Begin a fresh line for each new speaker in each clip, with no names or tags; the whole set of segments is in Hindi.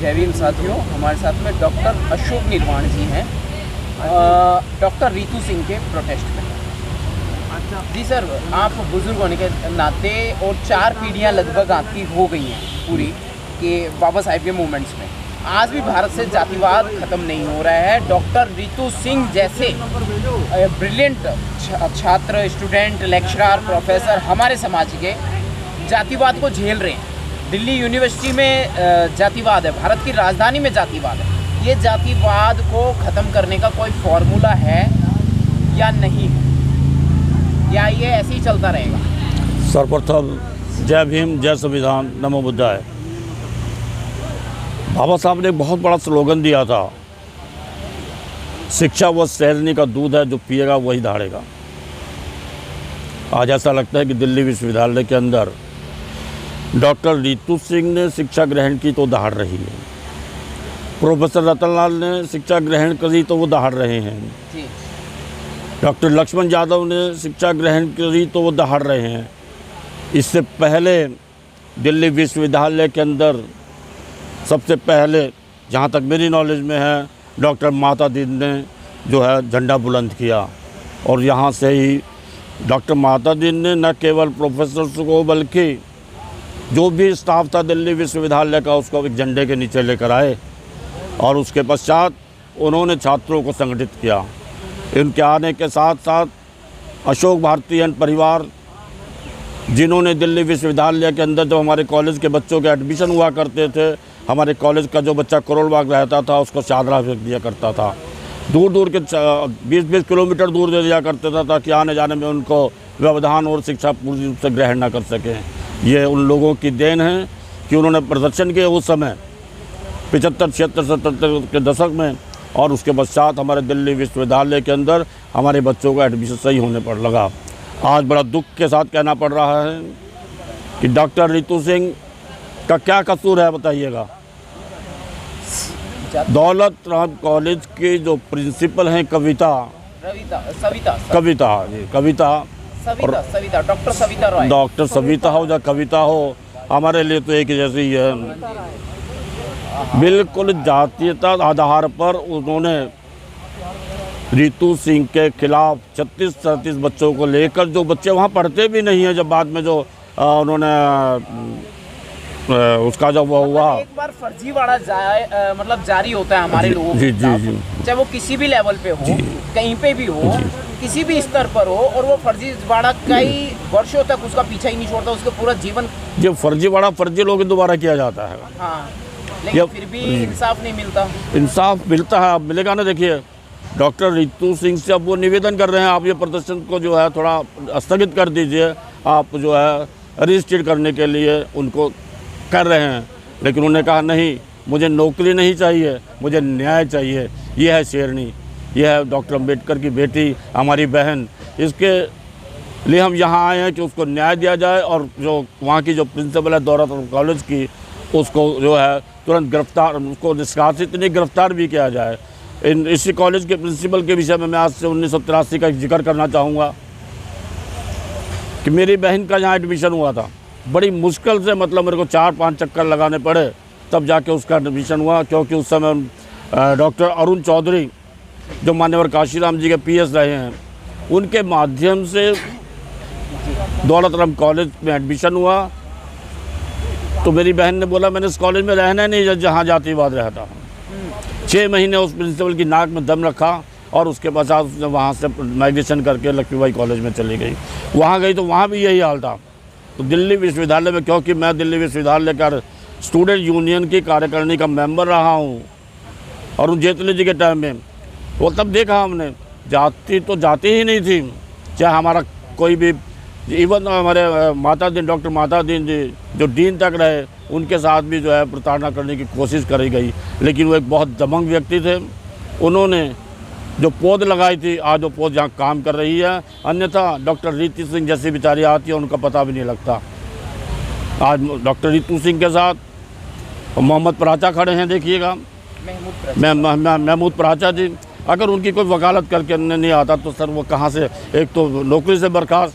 जय भीम साथियों, हमारे साथ में डॉक्टर अशोक निर्वाण जी हैं डॉक्टर रितु सिंह के प्रोटेस्ट में। जी सर, आप बुजुर्ग होने के नाते और 4 पीढ़ियां लगभग आपकी हो गई हैं पूरी कि बाबा साहेब के मूवमेंट्स में आज भी भारत से जातिवाद ख़त्म नहीं हो रहा है। डॉक्टर रितु सिंह जैसे ब्रिलियंट छात्र, स्टूडेंट, लेक्चरर, प्रोफेसर हमारे समाज के जातिवाद को झेल रहे हैं। दिल्ली यूनिवर्सिटी में जातिवाद है, भारत की राजधानी में जातिवाद है। ये जातिवाद को ख़त्म करने का कोई फॉर्मूला है या नहीं है, या ये ऐसे ही चलता रहेगा?
सर्वप्रथम जय भीम, जय संविधान, नमो बुद्धाय। बाबा साहब ने एक बहुत बड़ा स्लोगन दिया था, शिक्षा वह शेरनी का दूध है, जो पिएगा वही दहाड़ेगा। आज ऐसा लगता है कि दिल्ली विश्वविद्यालय के अंदर डॉक्टर रितु सिंह ने शिक्षा ग्रहण की तो दहाड़ रही है, प्रोफेसर रतनलाल ने शिक्षा ग्रहण करी तो वो दहाड़ रहे हैं, डॉक्टर लक्ष्मण यादव ने शिक्षा ग्रहण करी तो वो दहाड़ रहे हैं। इससे पहले दिल्ली विश्वविद्यालय के अंदर सबसे पहले, जहाँ तक मेरी नॉलेज में है, डॉक्टर माता दीन ने जो है झंडा बुलंद किया। और यहाँ से ही डॉक्टर माता दीन ने न केवल प्रोफेसर्स को बल्कि जो भी स्टाफ था दिल्ली विश्वविद्यालय का, उसको एक झंडे के नीचे लेकर आए और उसके पश्चात उन्होंने छात्रों को संगठित किया। इनके आने के साथ साथ अशोक भारती एंड परिवार, जिन्होंने दिल्ली विश्वविद्यालय के अंदर जब हमारे कॉलेज के बच्चों के एडमिशन हुआ करते थे, हमारे कॉलेज का जो बच्चा करोड़ बाग रहता था उसको चादरा फेंक दिया करता था, दूर दूर के 20-20 किलोमीटर दूर दे दिया करते था ताकि आने जाने में उनको व्यवधान और शिक्षा पूरी रूप से ग्रहण न कर सकें। ये उन लोगों की देन है कि उन्होंने प्रदर्शन किए उस समय 75, 76, 77 के दशक में, और उसके पश्चात हमारे दिल्ली विश्वविद्यालय के अंदर हमारे बच्चों का एडमिशन सही होने पर लगा। आज बड़ा दुख के साथ कहना पड़ रहा है कि डॉक्टर रितु सिंह का क्या कसूर है, बताइएगा। दौलत राम कॉलेज की जो प्रिंसिपल हैं कविता डॉक्टर सविता हो या कविता हो, हमारे लिए तो एक ही जैसी ही है। बिल्कुल जातीयता आधार पर उन्होंने रितु सिंह के खिलाफ 36-37 बच्चों को लेकर, जो बच्चे वहाँ पढ़ते भी नहीं हैं, जब बाद में जो उन्होंने उसका जब वो हुआ,
एक बार फर्जीवाड़ा मतलब जारी होता है हमारे लोगों
जी,
चाहे वो किसी भी लेवल पे हो, कहीं पे भी हो, किसी भी स्तर पर हो, और वो फर्जीवाड़ा कई वर्षों तक उसका पीछा ही नहीं छोड़ता, उसका पूरा जीवन
जो फर्जीवाड़ा फर्जी लोगों द्वारा किया जाता है।
हाँ, लेकिन फिर भी इंसाफ नहीं मिलता।
इंसाफ मिलता है, अब मिलेगा ना। देखिए, डॉक्टर रितु सिंह से अब वो निवेदन कर रहे हैं, आप ये प्रदर्शन को जो है थोड़ा स्थगित कर दीजिए, आप जो है रजिस्ट्रेट करने के लिए उनको कर रहे हैं। लेकिन उन्होंने कहा नहीं, मुझे नौकरी नहीं चाहिए, मुझे न्याय चाहिए। ये है शेरनी, ये है डॉक्टर अम्बेडकर की बेटी, हमारी बहन। इसके लिए हम यहाँ आए हैं कि उसको न्याय दिया जाए, और जो वहाँ की जो प्रिंसिपल है दौलत कॉलेज की, उसको जो है तुरंत गिरफ्तार, उसको निष्कासित नहीं, गिरफ्तार भी किया जाए। इसी कॉलेज के प्रिंसिपल के विषय में मैं आज से 1983 का जिक्र करना चाहूँगा कि मेरी बहन का यहाँ एडमिशन हुआ था। बड़ी मुश्किल से, मतलब मेरे को 4-5 चक्कर लगाने पड़े तब जाके उसका एडमिशन हुआ, क्योंकि उस समय डॉक्टर अरुण चौधरी, जो मान्यवर काशीराम जी के PS रहे हैं, उनके माध्यम से दौलत राम कॉलेज में एडमिशन हुआ। तो मेरी बहन ने बोला मैंने इस कॉलेज में रहना नहीं जहाँ जातिवाद रहता। 6 महीने उस प्रिंसिपल की नाक में दम रखा, और उसके पश्चात उसने वहाँ से माइग्रेशन करके लक्ष्मीबाई कॉलेज में चली गई। वहाँ गई तो वहाँ भी यही हाल था। तो दिल्ली विश्वविद्यालय में, क्योंकि मैं दिल्ली विश्वविद्यालय का स्टूडेंट यूनियन की कार्यकारिणी का मेंबर रहा हूँ, और उन जेटली जी के टाइम में वो तब देखा हमने, जाति तो जाति ही नहीं थी। चाहे हमारा कोई भी, इवन हमारे माता दीन, डॉक्टर माता दीन जी जो डीन तक रहे, उनके साथ भी जो है प्रताड़ना करने की कोशिश करी गई। लेकिन वो एक बहुत दबंग व्यक्ति थे। उन्होंने जो पौध लगाई थी, आज वो पौध जहाँ काम कर रही है। अन्यथा डॉक्टर रितु सिंह जैसी बेचारी आती है, उनका पता भी नहीं लगता। आज डॉक्टर रितु सिंह के साथ मोहम्मद पराचा खड़े हैं, देखिएगा, महमूद पराचा जी। अगर उनकी कोई वकालत करके नहीं आता तो सर वो कहाँ से, एक तो नौकरी से बर्खास्त,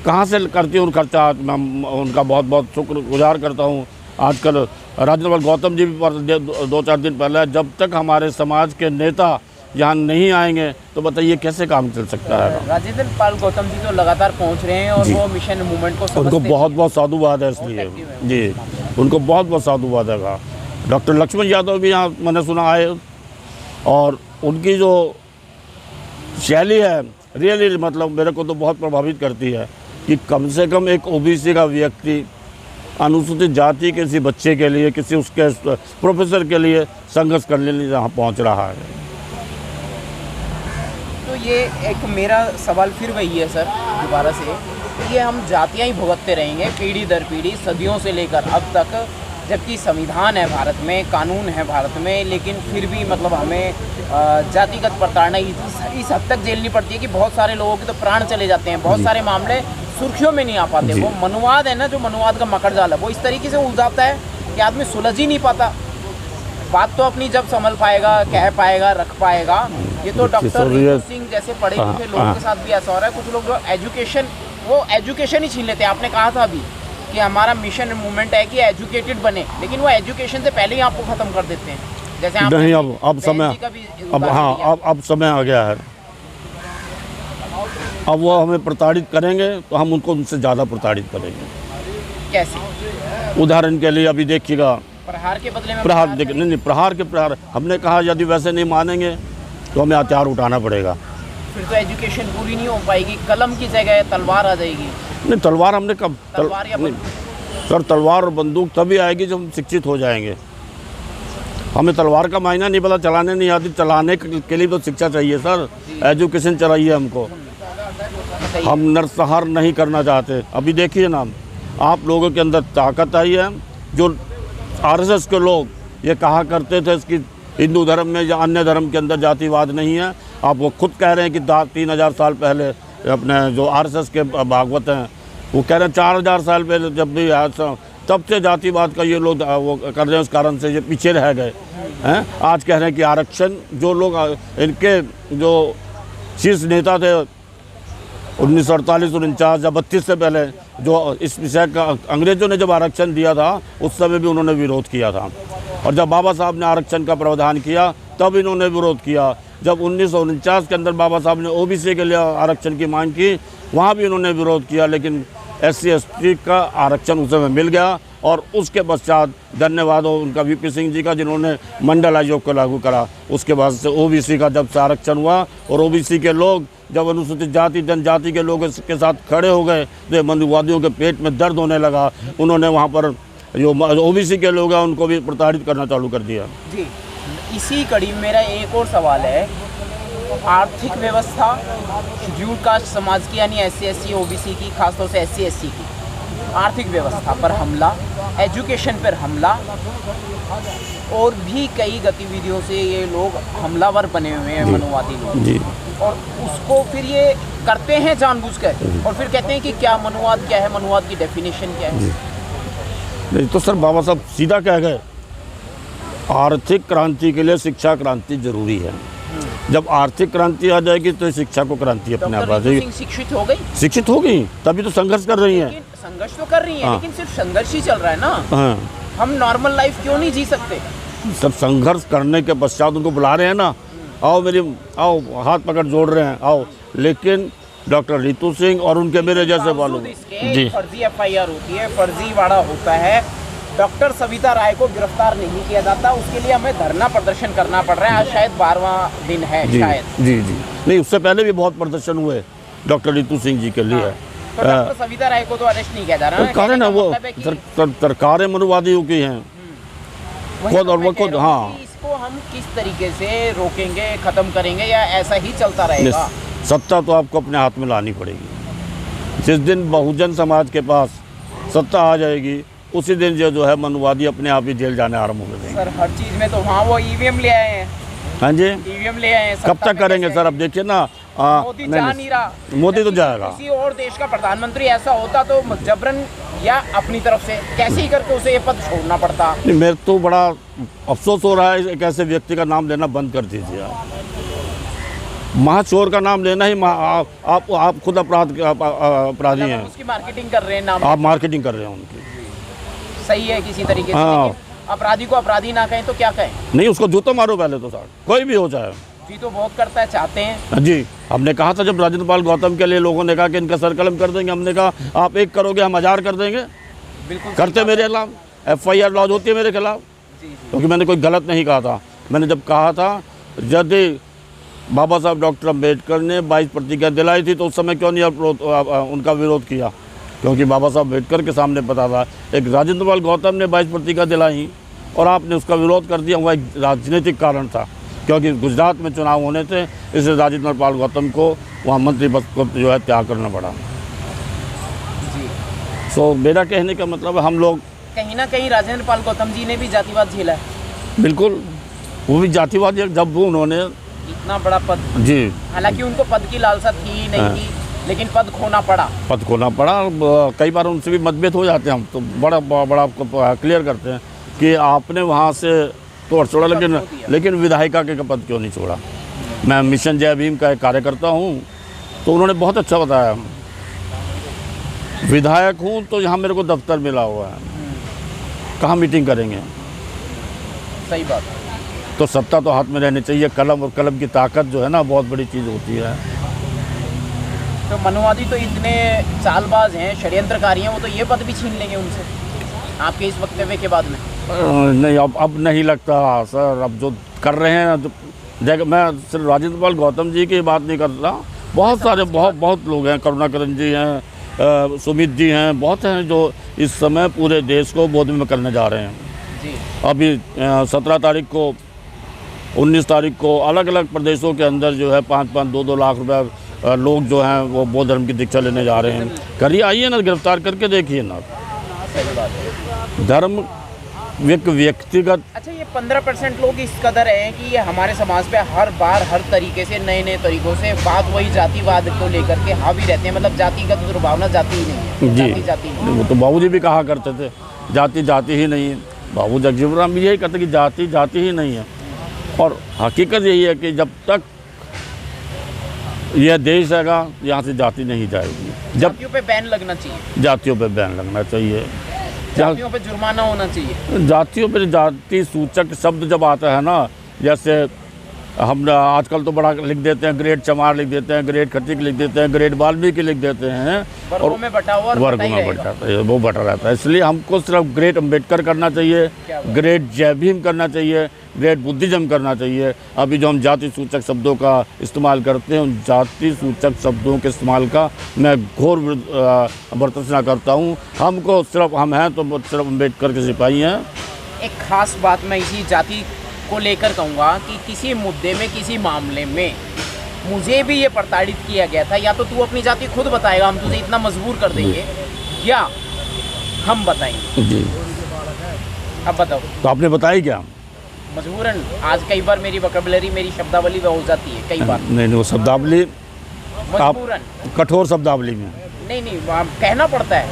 कहाँ से करती हूँ खर्चा। मैं उनका बहुत बहुत शुक्रगुजार करता हूँ। आजकल राजनेता गौतम जी भी 2-4 दिन पहले, जब तक हमारे समाज के नेता यहाँ नहीं आएंगे तो बताइए कैसे काम चल सकता है।
राजेंद्र पाल गौतम जी तो लगातार पहुँच रहे हैं और वो मिशन मूवमेंट को
उनको बहुत बहुत साधुवाद है इसलिए जी, उनको बहुत बहुत साधुवाद है। डॉक्टर लक्ष्मण यादव भी यहाँ मैंने सुना आए और उनकी जो शैली है रियली मतलब मेरे को तो बहुत प्रभावित करती है कि कम से कम एक ओबीसी का व्यक्ति अनुसूचित जाति के किसी बच्चे के लिए, किसी उसके प्रोफेसर के लिए संघर्ष करने के लिए यहाँ पहुँच रहा है।
तो ये एक मेरा सवाल फिर वही है सर दोबारा से, ये हम जातियाँ ही भुगतते रहेंगे पीढ़ी दर पीढ़ी सदियों से लेकर अब तक, जबकि संविधान है भारत में, कानून है भारत में, लेकिन फिर भी मतलब हमें जातिगत प्रताड़ना इस हद तक झेलनी पड़ती है कि बहुत सारे लोगों के तो प्राण चले जाते हैं, बहुत सारे मामले सुर्खियों में नहीं आ पाते। वो मनुवाद है ना, जो मनुवाद का मकड़ जाल है वो इस तरीके से उलझाता है कि आदमी सुलझ ही नहीं पाता। बात तो अपनी जब संभल पाएगा, कह पाएगा, रख पाएगा। ये तो डॉक्टर रीतू सिंह जैसे पढ़े लिखे लोगों के साथ भी ऐसा हो रहा है। कुछ लोग जो एजुकेशन ही छीन लेते हैं। आपने कहा था अभी कि हमारा मिशन मूवमेंट है कि एजुकेटेड बने, लेकिन वो एजुकेशन से पहले ही आपको ख़त्म कर देते हैं। जैसे आप
नहीं, अब समय अब समय आ गया है। अब वो हमें प्रताड़ित करेंगे तो हम उनको उनसे ज़्यादा प्रताड़ित करेंगे।
कैसे?
उदाहरण के लिए अभी देखिएगा,
प्रहार के बदले में
प्रहार नहीं, प्रहार के प्रहार हमने कहा यदि वैसे नहीं मानेंगे तो हमें हथियार उठाना पड़ेगा।
फिर तो एजुकेशन पूरी नहीं हो पाएगी, कलम की जगह तलवार आ जाएगी।
नहीं, तलवार हमने कब
तलवार या
सर तलवार और बंदूक तभी आएगी जब हम शिक्षित हो जाएंगे। हमें तलवार का मायना नहीं पता, चलाने नहीं आती, चलाने के लिए तो शिक्षा चाहिए सर, एजुकेशन चाहिए हमको। हम नरसंहार नहीं करना चाहते। अभी देखिए ना, आप लोगों के अंदर ताकत आई है। जो आरएसएस के लोग ये कहा करते थे कि हिंदू धर्म में या अन्य धर्म के अंदर जातिवाद नहीं है, आप वो खुद कह रहे हैं कि 3000 साल पहले अपने जो आरएसएस के भागवत हैं वो कह रहे हैं 4000 साल पहले जब भी तब से जातिवाद का ये लोग वो कर रहे हैं, उस कारण से ये पीछे रह गए हैं। आज कह रहे हैं कि आरक्षण, जो लोग इनके जो शीर्ष नेता थे 1948, 49 या 32 से पहले जो इस विषय का अंग्रेज़ों ने जब आरक्षण दिया था उस समय भी उन्होंने विरोध किया था, और जब बाबा साहब ने आरक्षण का प्रावधान किया तब इन्होंने विरोध किया। जब 1949 के अंदर बाबा साहब ने ओबीसी के लिए आरक्षण की मांग की, वहाँ भी इन्होंने विरोध किया, लेकिन SC ST का आरक्षण उस समय मिल गया। और उसके पश्चात धन्यवाद हो उनका VP सिंह जी का, जिन्होंने मंडल आयोग को लागू करा। उसके बाद से OBC का जब से आरक्षण हुआ और OBC के लोग जब अनुसूचित जाति जनजाति के लोगों के साथ खड़े हो गए तो मनुवादियों के पेट में दर्द होने लगा। उन्होंने वहाँ पर जो OBC के लोग हैं उनको भी प्रताड़ित करना चालू कर दिया।
जी, इसी कड़ी में मेरा एक और सवाल है, आर्थिक व्यवस्था शेड्यूल कास्ट समाज की यानी SC SC OBC की, खासतौर से SC SC की आर्थिक व्यवस्था पर हमला, एजुकेशन पर हमला और भी कई गतिविधियों से ये लोग हमलावर बने हुए हैं मनुवादी लोग
जी।
और उसको फिर ये करते हैं जानबूझकर और फिर कहते हैं कि क्या मनुवाद क्या है, मनुवाद की डेफिनेशन क्या है।
नहीं तो सर बाबा साहब सीधा कह गए, आर्थिक क्रांति के लिए शिक्षा क्रांति जरूरी है। जब आर्थिक क्रांति आ जाएगी तो शिक्षा को क्रांति अपने आप आ जाएगी।
शिक्षित हो गई,
शिक्षित हो गई तभी तो संघर्ष कर रही हैं।
संघर्ष तो कर रही हैं, लेकिन सिर्फ संघर्ष ही चल रहा है ना।
हाँ,
हम नॉर्मल लाइफ क्यों नहीं जी सकते?
सब संघर्ष करने के पश्चात उनको बुला रहे हैं ना, आओ आओ, हाथ पकड़ जोड़ रहे हैं, आओ। लेकिन डॉक्टर रीतू सिंह और उनके मेरे जैसे वालों
जी, फर्जी FIR होती है, फर्जीवाड़ा होता है, डॉक्टर सविता राय को गिरफ्तार नहीं किया जाता, उसके लिए हमें धरना प्रदर्शन करना पड़ रहा है। आज शायद 12वां दिन है शायद। जी जी,
नहीं उससे पहले भी बहुत प्रदर्शन हुए डॉक्टर रीतू सिंह जी के लिए।
तो डॉक्टर सविता राय को तो अरेस्ट नहीं किया जा रहा है।
कारण है वो सरकारें मनुवादियों की हैं खुद, और वो खुद। हाँ,
इसको हम किस तरीके से रोकेंगे, खत्म करेंगे या ऐसा ही चलता रहेगा?
सत्ता तो आपको अपने हाथ में लानी पड़ेगी। जिस दिन बहुजन समाज के पास सत्ता आ जाएगी उसी दिन जो है मनुवादी अपने आप ही जेल जाने आरम्भ हो गए।
सर हर चीज़ में तो वहाँ वो EVM ले आए हैं।
हाँ जी,
EVM ले आए हैं।
कब तक करेंगे सर? अब देखिए ना,
मोदी जा नहीं रहा।
मोदी तो जाएगा।
किसी और देश का प्रधानमंत्री ऐसा होता तो जबरन या अपनी तरफ से कैसे ही करके उसे ये पद छोड़ना पड़ता।
नहीं, मेरे तो बड़ा अफसोस हो रहा है, एक ऐसे व्यक्ति का नाम लेना बंद कर दीजिए आप। महाचोर का नाम लेना ही आप खुद अपराधी हैं।
उसकी मार्केटिंग कर रहे हैं, नाम
आप मार्केटिंग कर रहे हैं उनकी।
सही है किसी तरीके से।
हाँ,
अपराधी को अपराधी ना कहें तो क्या कहें?
नहीं, उसको जूता मारो पहले तो सर, कोई भी हो चाहे।
जी तो बहुत करता है, चाहते हैं
जी। हमने कहा था जब राजेंद्र पाल गौतम के लिए लोगों ने कहा कि इनका सर कलम कर देंगे, हमने कहा आप एक करोगे हम 1000 कर देंगे।
बिल्कुल
करते मेरे खिलाफ FIR लॉन्च होती है मेरे खिलाफ,
जी जी
क्योंकि मैंने कोई गलत नहीं कहा था। मैंने जब कहा था यदि बाबा साहब डॉक्टर अम्बेडकर ने 22 प्रतिज्ञा दिलाई थी तो उस समय क्यों नहीं उनका विरोध किया? क्योंकि बाबा साहब अम्बेडकर के सामने पता था एक राजेंद्र पाल गौतम ने 22 प्रतिज्ञा दिलाई और आपने उसका विरोध कर दिया। वह एक राजनीतिक कारण था, क्योंकि गुजरात में चुनाव होने थे, इसलिए राजेंद्र पाल गौतम को वहाँ मंत्री पद को जो है त्याग करना पड़ा।
जी।
सो मेरा कहने का मतलब है हम लोग
कहीं ना कहीं राजेंद्र पाल गौतम जी ने भी जातिवाद झेला है।
बिल्कुल, वो भी जातिवाद, जब वो उन्होंने
इतना बड़ा पद,
जी,
हालांकि उनको पद की लालसा थी ही नहीं थी, लेकिन पद खोना पड़ा।
कई बार उनसे भी मतभेद हो जाते हैं, हम तो बड़ा आपको क्लियर करते हैं कि आपने वहाँ से तोड़ छोड़ा, लेकिन विधायिका के पद क्यों नहीं छोड़ा? मैं मिशन जय भीम का एक कार्यकर्ता हूँ, तो उन्होंने बहुत अच्छा बताया। विधायक हूँ तो यहाँ मेरे को दफ्तर मिला हुआ है, कहाँ मीटिंग करेंगे?
सही बात है।
तो सत्ता तो हाथ में रहनी चाहिए। कलम और कलम की ताकत जो है ना बहुत बड़ी चीज़ होती है।
तो मनुवादी तो इतने चालबाज हैं, षड्यंत्रकारी हैं, वो तो ये पद भी छीन लेंगे उनसे आपके इस वक्तव्य के बाद में।
नहीं, अब नहीं लगता सर। अब जो कर रहे हैं तो मैं सिर्फ राजेंद्र पाल गौतम जी की बात नहीं कर रहा, बहुत सारे बहुत लोग हैं, करुणाकरण जी हैं, सुमित जी हैं, बहुत हैं जो इस समय पूरे देश को बोध में करने जा रहे हैं।
जी।
अभी 17 तारीख को 19 तारीख को अलग अलग प्रदेशों के अंदर जो है 5-5, 2-2 लाख रुपए लोग जो हैं वो बौद्ध धर्म की दीक्षा लेने जा रहे हैं। करिए, आइए ना, गिरफ्तार करके देखिए ना।
सही बात है।
धर्म व्यक्तिगत।
अच्छा, ये 15% लोग इस कदर हैं कि ये हमारे समाज पे हर बार हर तरीके से नए तरीकों से बात वही जातिवाद को लेकर के हावी रहते हैं। मतलब जातिगत दुर्भावना जाति ही नहीं है।
जी,
जाति नहीं।
वो तो बाबूजी भी कहा करते थे जाति ही नहीं है। बाबू जगजीवन राम भी यही कहते कि जाति ही नहीं है। और हकीकत यही है कि जब तक यह देश हैगा यहाँ से जाति नहीं जाएगी।
जातियों पे बैन लगना चाहिए।
जातियों पे बैन लगना चाहिए।
जातियों पे जुर्माना होना चाहिए।
जातियों पे जाति सूचक शब्द जब आता है ना, जैसे हम आजकल तो बड़ा लिख देते हैं, ग्रेट चमार लिख देते हैं, ग्रेट खटीक लिख देते हैं, ग्रेट वाल्मीकि लिख देते हैं,
वर्गों में बटा हुआ,
वर्गों में बटा रहता है, वो बटा रहता है। इसलिए हमको सिर्फ ग्रेट अम्बेडकर करना चाहिए, ग्रेट जय भीम करना चाहिए, ग्रेट बुद्धिज्म करना चाहिए। अभी जो हम जाति सूचक शब्दों का इस्तेमाल करते हैं, उन जाति सूचक शब्दों के इस्तेमाल का मैं घोर भर्त्सना करता हूँ। हमको सिर्फ हम हैं तो सिर्फ अम्बेडकर के सिपाही हैं।
एक खास बात मैं इसी जाति को लेकर कहूँगा कि किसी मुद्दे में, किसी मामले में मुझे भी ये प्रताड़ित किया गया था। या तो तू अपनी जाति खुद बताएगा, हम तुझे इतना मजबूर कर देंगे, या हम बताएंगे।
जी,
अब बताओ।
तो आपने बताया क्या?
मजबूरन आज कई बार मेरी वोकैबुलरी, मेरी शब्दावली हो जाती है कई बार।
नहीं, वो शब्दावली
मजबूरन,
कठोर शब्दावली में
नहीं कहना पड़ता है,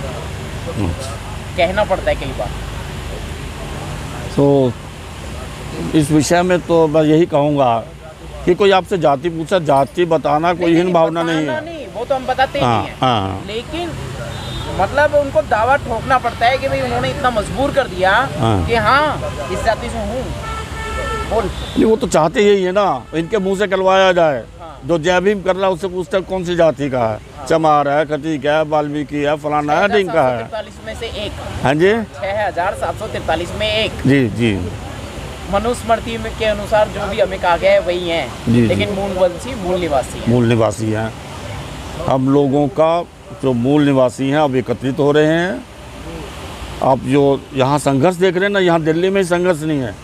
कहना पड़ता है कई बार।
तो इस विषय में तो मैं यही कहूँगा कि कोई आपसे जाति पूछा, जाति बताना कोई हीन भावना नहीं है।
नहीं, वो तो हम बताते ही नहीं है।
हाँ।
लेकिन मतलब उनको दावा ठोकना पड़ता है कि भाई उन्होंने इतना मजबूर कर दिया कि हाँ इस जाति से हूँ, बोल।
नहीं, वो तो चाहते यही है ना, इनके मुंह से करवाया जाए। जो जय भीम कर रहा है उससे पूछते हैं कौन सी जाति का है, चमार है, खटीक है, वाल्मीकि है, फलाना है, डिंका है।
6,743 में से एक।
हाँ जी,
6,743 में एक।
जी।
मनुस्मृति के अनुसार जो भी हमें कहा गया है वही है, लेकिन मूल निवासी हैं। हम लोगों का जो मूल निवासी हैं अब एकत्रित हो रहे हैं। आप जो यहाँ संघर्ष देख रहे हैं ना, यहाँ दिल्ली में ही संघर्ष नहीं है,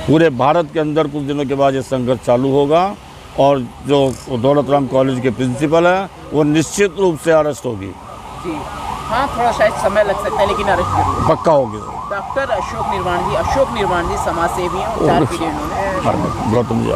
पूरे भारत के अंदर कुछ दिनों के बाद ये संघर्ष चालू होगा। और जो दौलत राम कॉलेज के प्रिंसिपल है वो निश्चित रूप से अरेस्ट होगी। जी हाँ, थोड़ा शायद समय लग सकता है, लेकिन अरेस्ट जरूर
पक्का होगी।
डॉक्टर अशोक निर्वाण जी समाज सेवी हैं, 4 पीढ़ी इन्होंने।
गौतम जी